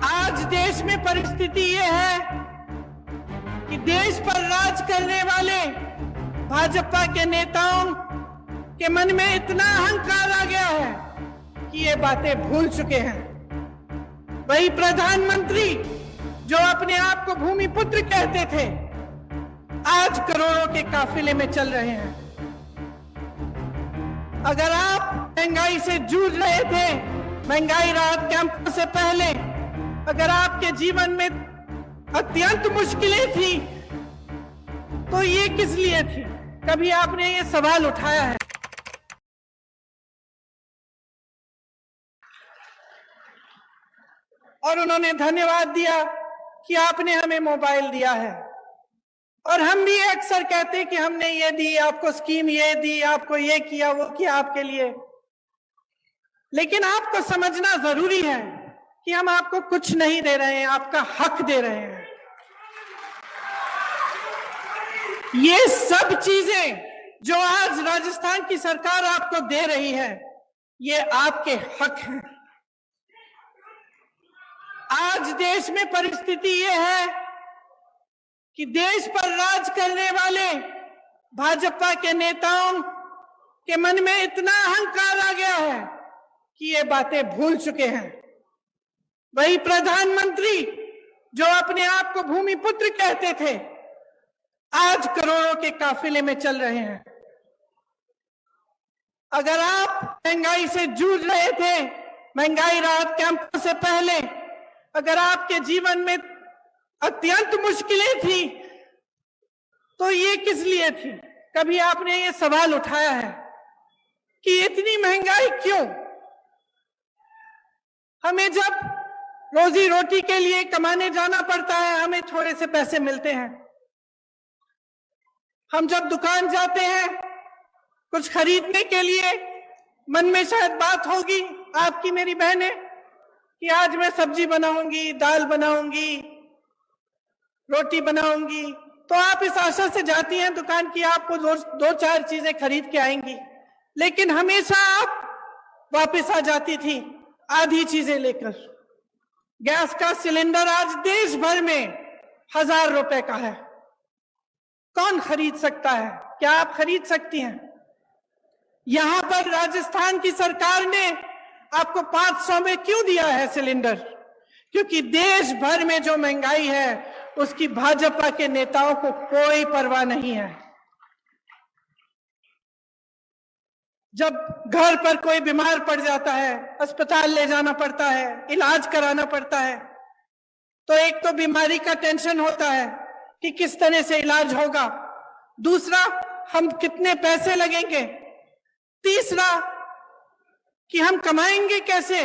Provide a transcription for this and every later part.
आज देश में परिस्थिति ये है कि देश पर राज करने वाले भाजपा के नेताओं के मन में इतना अहंकार आ गया है कि ये बातें भूल चुके हैं। वही प्रधानमंत्री जो अपने आप को भूमिपुत्र कहते थे, आज करोड़ों के काफिले में चल रहे हैं। अगर आप महंगाई से जूझ रहे थे, महंगाई राहत कैंप से पहले अगर आपके जीवन में अत्यंत मुश्किलें थी, तो ये किस लिए थी? कभी आपने ये सवाल उठाया है? और उन्होंने धन्यवाद दिया कि आपने हमें मोबाइल दिया है। और हम भी अक्सर कहते हैं कि हमने ये दी, आपको स्कीम ये दी, आपको ये किया, वो किया आपके लिए। लेकिन आपको समझना जरूरी है कि हम आपको कुछ नहीं दे रहे हैं, आपका हक दे रहे हैं। ये सब चीजें जो आज राजस्थान की सरकार आपको दे रही है, ये आपके हक हैं। आज देश में परिस्थिति ये है कि देश पर राज करने वाले भाजपा के नेताओं के मन में इतना अहंकार आ गया है कि ये बातें भूल चुके हैं। वही प्रधानमंत्री जो अपने आप को भूमिपुत्र कहते थे, आज करोड़ों के काफिले में चल रहे हैं। अगर आप महंगाई से जूझ रहे थे, महंगाई राहत कैंप से पहले अगर आपके जीवन में अत्यंत मुश्किलें थी, तो ये किस लिए थी? कभी आपने ये सवाल उठाया है कि इतनी महंगाई क्यों? हमें जब रोजी रोटी के लिए कमाने जाना पड़ता है, हमें थोड़े से पैसे मिलते हैं। हम जब दुकान जाते हैं कुछ खरीदने के लिए, मन में शायद बात होगी आपकी मेरी बहने कि आज मैं सब्जी बनाऊंगी, दाल बनाऊंगी, रोटी बनाऊंगी, तो आप इस आशा से जाती हैं दुकान की आपको दो चार चीजें खरीद के आएंगी। लेकिन हमेशा आप वापस आ जाती थी आधी चीजें लेकर। गैस का सिलेंडर आज देश भर में 1000 रुपए का है। कौन खरीद सकता है? क्या आप खरीद सकती हैं? यहां पर राजस्थान की सरकार ने आपको 500 में क्यों दिया है सिलेंडर? क्योंकि देश भर में जो महंगाई है उसकी भाजपा के नेताओं को कोई परवाह नहीं है। जब घर पर कोई बीमार पड़ जाता है, अस्पताल ले जाना पड़ता है, इलाज कराना पड़ता है, तो एक तो बीमारी का टेंशन होता है कि किस तरह से इलाज होगा, दूसरा हम कितने पैसे लगेंगे, तीसरा कि हम कमाएंगे कैसे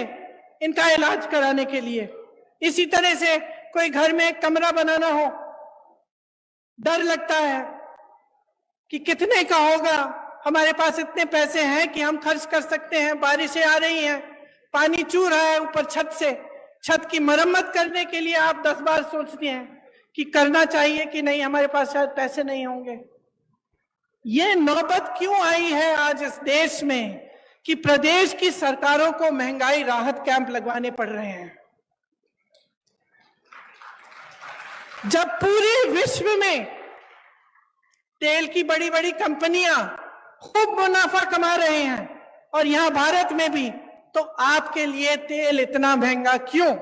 इनका इलाज कराने के लिए। इसी तरह से कोई घर में एक कमरा बनाना हो, डर लगता है कि कितने का होगा, हमारे पास इतने पैसे हैं कि हम खर्च कर सकते हैं, बारिशें आ रही हैं, पानी चू रहा है ऊपर छत से, छत की मरम्मत करने के लिए आप 10 बार सोचते हैं कि करना चाहिए कि नहीं, हमारे पास शायद पैसे नहीं होंगे। ये नौबत क्यों आई है आज इस देश में कि प्रदेश की सरकारों को महंगाई राहत कैंप लगवाने पड़ रहे हैं? जब पूरे विश्व में तेल की बड़ी बड़ी कंपनियां खूब मुनाफा कमा रहे हैं और यहां भारत में भी, तो आपके लिए तेल इतना महंगा क्यों?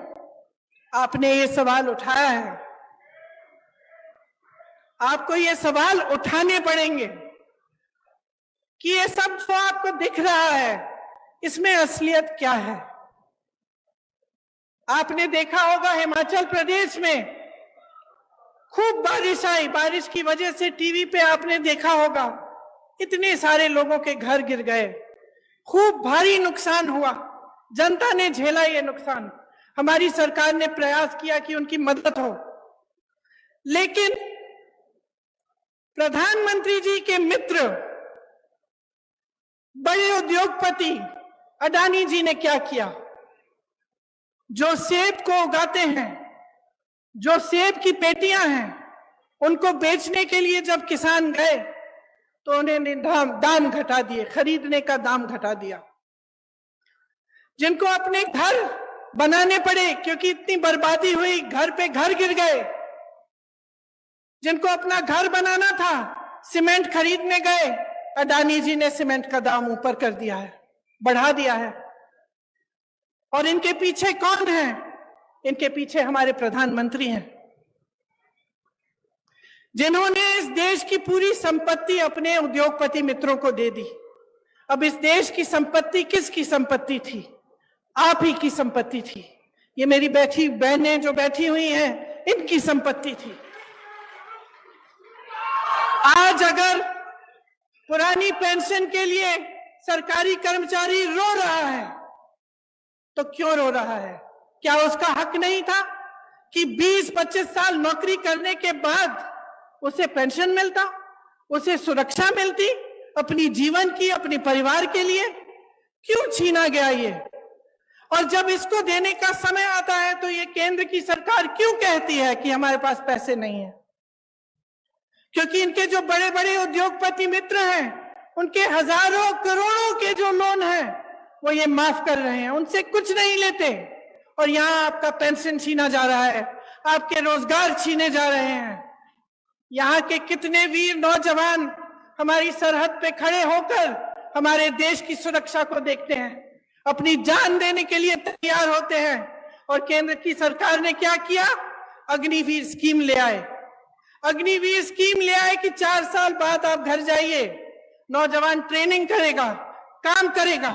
आपने ये सवाल उठाया है। आपको ये सवाल उठाने पड़ेंगे कि ये सब जो आपको दिख रहा है, इसमें असलियत क्या है? आपने देखा होगा हिमाचल प्रदेश में खूब बारिश आई, बारिश की वजह से टीवी पे आपने देखा होगा इतने सारे लोगों के घर गिर गए, खूब भारी नुकसान हुआ, जनता ने झेला ये नुकसान। हमारी सरकार ने प्रयास किया कि उनकी मदद हो, लेकिन प्रधानमंत्री जी के मित्र बड़े उद्योगपति अडानी जी ने क्या किया? जो सेब को उगाते हैं, जो सेब की पेटियां हैं, उनको बेचने के लिए जब किसान गए तो उन्होंने दाम घटा दिए, खरीदने का दाम घटा दिया। जिनको अपने घर बनाने पड़े क्योंकि इतनी बर्बादी हुई, घर पे घर गिर गए। जिनको अपना घर बनाना था, सीमेंट खरीदने गए, अडानी जी ने सीमेंट का दाम ऊपर कर दिया है, बढ़ा दिया है। और इनके पीछे कौन है? इनके पीछे हमारे प्रधानमंत्री हैं, जिन्होंने इस देश की पूरी संपत्ति अपने उद्योगपति मित्रों को दे दी। अब इस देश की संपत्ति किसकी संपत्ति थी? आप ही की संपत्ति थी। ये मेरी बैठी बहनें जो बैठी हुई हैं, इनकी संपत्ति थी। आज अगर पुरानी पेंशन के लिए सरकारी कर्मचारी रो रहा है, तो क्यों रो रहा है? क्या उसका हक नहीं था कि 20-25 साल नौकरी करने के बाद उसे पेंशन मिलता, उसे सुरक्षा मिलती अपनी जीवन की, अपने परिवार के लिए? क्यों छीना गया ये? और जब इसको देने का समय आता है तो ये केंद्र की सरकार क्यों कहती है कि हमारे पास पैसे नहीं है? क्योंकि इनके जो बड़े बड़े उद्योगपति मित्र हैं, उनके हजारों करोड़ों के जो लोन हैं, वो ये माफ कर रहे हैं, उनसे कुछ नहीं लेते। और यहाँ आपका पेंशन छीना जा रहा है, आपके रोजगार छीने जा रहे हैं। यहाँ के कितने वीर नौजवान हमारी सरहद पे खड़े होकर हमारे देश की सुरक्षा को देखते हैं, अपनी जान देने के लिए तैयार होते हैं। और केंद्र की सरकार ने क्या किया? अग्निवीर स्कीम ले आए। अग्निवीर स्कीम ले आए कि 4 साल बाद आप घर जाइए, नौजवान ट्रेनिंग करेगा, काम करेगा,